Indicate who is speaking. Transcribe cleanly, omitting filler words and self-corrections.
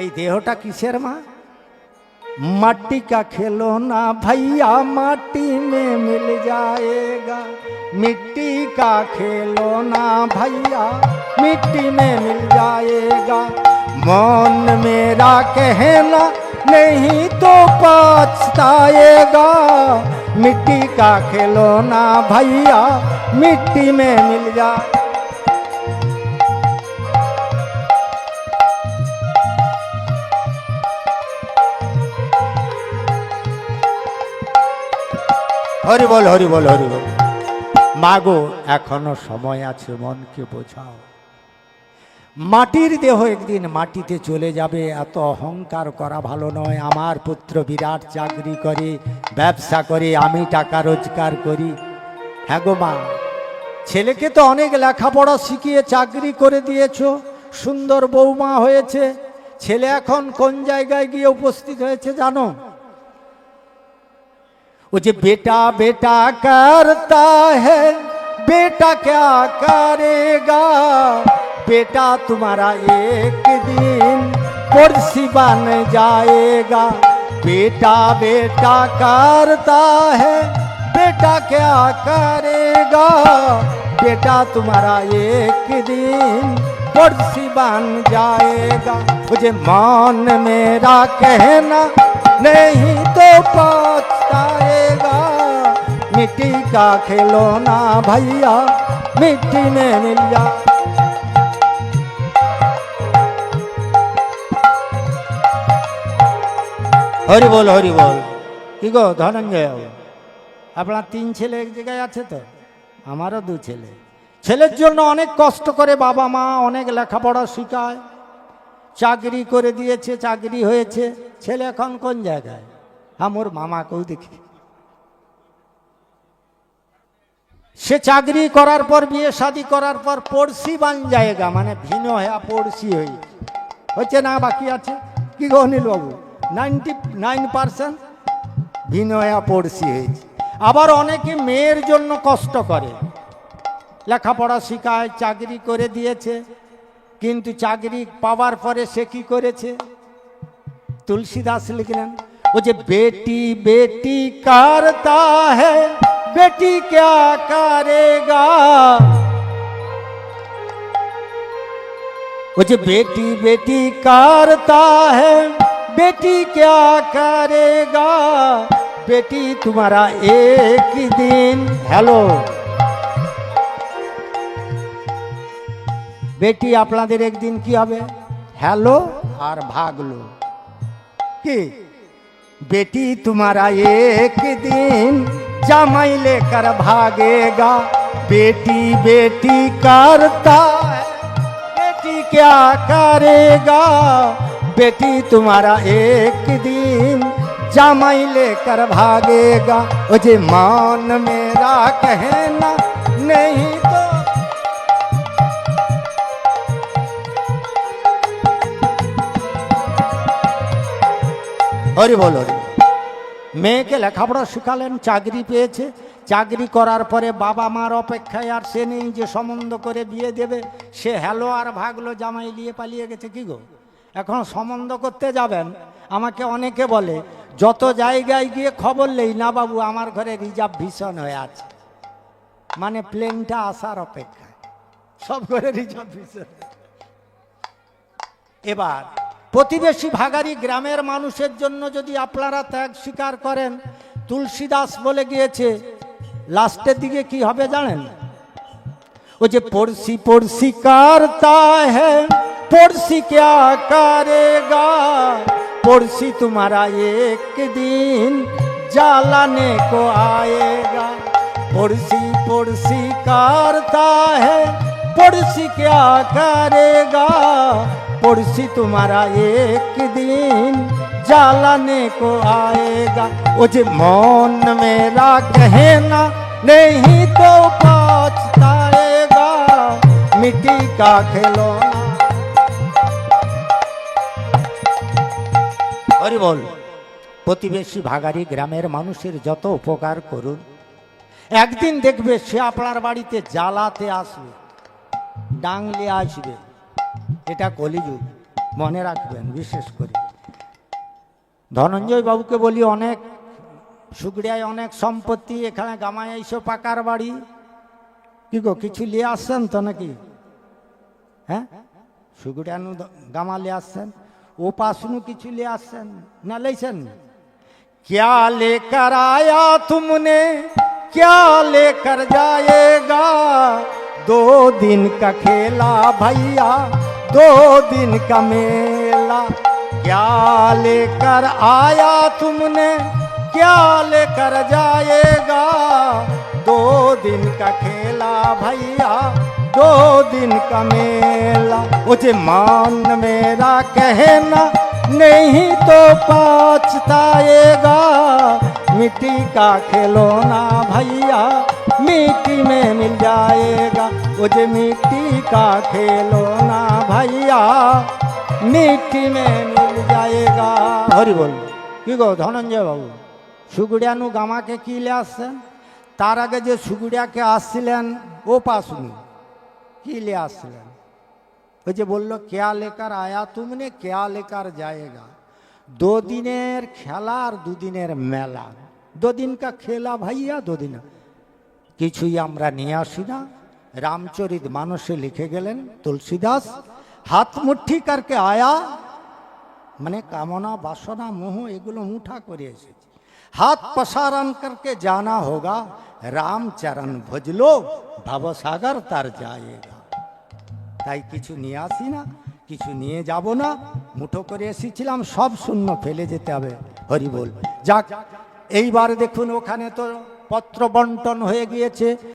Speaker 1: এই দেহটা কিসের মা? মাটি কা খেলনা भैया माटी में मिल जाएगा, मिट्टी का खिलौना भैया मिट्टी में मिल जाएगा। मन मेरा कहना नहीं तो पछताएगा, मिट्टी का खिलौना भैया मिट्टी में मिल जाए। হরি বল হরি বল হরি বল। মাগো এখনো সময় আছে, মনকে বোঝাও। মাটির দেহ একদিন মাটিতে চলে যাবে, এত অহংকার করা ভালো নয়। আমার পুত্র বিরাট চাকরি করে, ব্যবসা করে, আমি টাকা রোজগার করি। হ্যাঁ গো মা, ছেলেকে তো অনেক লেখাপড়া শিখিয়ে চাকরি করে দিয়েছো, সুন্দর বৌমা হয়েছে। ছেলে এখন কোন জায়গায় গিয়ে উপস্থিত হয়েছে জানো? वो जो बेटा बेटा करता है बेटा क्या करेगा, बेटा तुम्हारा एक दिन पुरसी बन जाएगा। बेटा बेटा करता है बेटा क्या करेगा, बेटा तुम्हारा एक दिन पुरसी बन जाएगा। मुझे मान मेरा कहना नहीं तो पछताएगा, मिट्टी का खिलौना भैया मिट्टी में मिल जा। হরি বল হরি বল। কি গো ধনঞ্জয়, আপনার 3 ছেলে এক জায়গায় আছে তো? আমারও 2 ছেলে। ছেলের জন্য অনেক কষ্ট করে বাবা মা, অনেক লেখাপড়া শিখায়, চাকরি করে দিয়েছে, চাকরি হয়েছে। ছেলে এখন কোন জায়গায়? আমার মামাকেও দেখি, সে চাকরি করার পর, বিয়ে শাদী করার পর পড়শি বান জায়গা, মানে ভিন হয়ে পড়শি হয়েছে না, বাকি আছে? কি গো অনিল বাবু, 99% ভিন হয়ে পড়শি হয়েছে। আবার অনেকে মেয়ের জন্য কষ্ট করে, লেখাপড়া শিখায়, চাকরি করে দিয়েছে, কিন্তু চাকরি পাওয়ার পরে সে কি করেছে? তুলসীদাস লিখলেন, वो जो बेटी बेटी करता है बेटी क्या करेगा, वो जो बेटी बेटी करता है बेटी क्या करेगा, बेटी तुम्हारा एक दिन। हेलो बेटी আপনাদের একদিন কি হবে? হ্যালো আর ভাগলো কি? बेटी तुम्हारा एक दिन जमाई लेकर भागेगा, बेटी बेटी करता है बेटी क्या करेगा, बेटी तुम्हारा एक दिन जमाई लेकर भागेगा। ओ जे मान मेरा कहना नहीं तो হরি বল হরি। মেয়েকে লেখাপড়া শিখালেন, চাকরি পেয়েছে, চাকরি করার পরে বাবা মার অপেক্ষায় আর সে নেই যে সম্বন্ধ করে বিয়ে দেবে। সে হ্যালো আর ভাগলো, জামাই নিয়ে পালিয়ে গেছে। কি গো, এখন সম্বন্ধ করতে যাবেন, আমাকে অনেকে বলে, যত জায়গায় গিয়ে খবর নেই না বাবু, আমার ঘরে রিজার্ভেশন হয়ে আছে, মানে প্লেনটা আসার অপেক্ষায়, সব ঘরে রিজার্ভেশন। এবার প্রতিবেশী ভাগারি গ্রামের মানুষের জন্য যদি আপনারা ত্যাগ স্বীকার করেন, তুলসীদাস বলে গিয়েছে, লাস্টের দিকে কি হবে জানেন? ও যে পড়শি পড়শি करता है पड़ोसी क्या करेगा, पड़ोसी तुम्हारा एक दिन जलाने को आएगा। पड़ोसी पड़ोसी करता है पड़ोसी क्या करेगा, पड़ोसी तुम्हारा एक दिन जलाने को आएगा। वो जो मौन मेरा कहना नहीं तो पछताएगा, मिट्टी का खिलौना। হরি বল। প্রতিবেশী ভাগারি গ্রামের মানুষের যত উপকার করুন, একদিন দেখবে সে আপনার বাড়িতে জ্বালাতে আসবে, ডাংলে আসবে। এটা কলিযুগ। মনে রাখবেন বিশেষ করে। ধনঞ্জয় বাবুকে বলি, অনেক সুগড়িয়ায় অনেক সম্পত্তি, এখানে গামায় এইসব পাকার বাড়ি, কি গো কিছু নিয়ে আসছেন তো নাকি? হ্যাঁ, সুগড়িয়ানু গামা নিয়ে আসছেন, ও পাশনু কিছু নিয়ে আসছেন না লেছেন? क्या लेकर आया तुमने, क्या लेकर जाएगा, 2 दिन का खेला भैया, 2 दिन का मेला। क्या लेकर आया तुमने, क्या लेकर जाएगा, 2 दिन का खेला भैया, 2 दिन का मेला। मुझे मान मेरा कहना नहीं तो पछताएगा, मिट्टी का खिलौना भैया मिट्टी में मिल जाएगा, मुझे मिट्टी का खिलौना भैया मिट्टी में मिल जाएगा। हरि बोल। কি গো ধনঞ্জয় বাবু, সুগুড়িয়ানু গামাকে কি লে আসছেন? তার আগে যে সুগুড়িয়াকে আসছিলেন ও পাশুনু কি লে আসছিলেন? ওই যে বললো কেয়া লেকার আয়া তুমনে কেয়া লেকার জায়েগা, 2 দিনের খেলা আর 2 দিনের মেলা, 2 दिन का খেলা ভাইয়া 2 दिन। কিছুই আমরা নিয়ে আসি না। রামচরিত মানসে লিখে গেলেন তুলসীদাস, হাত মুঠি করকে আয়া, মানে কামনা বাসনা মোহ এগুলো মুঠা করে এসেছে। হাত পসারণ করকে জানা হোগা, রামচরণ ভজলো ভবসাগর তার যায়েগা। তাই কিছু নিয়ে আসি না, কিছু নিয়ে যাব না, মুঠো করে এসেছিলাম, সব শূন্য ফেলে যেতে হবে। হরি বল। যাক, এইবার দেখুন ওখানে তো পত্র বন্টন হয়ে গিয়েছে।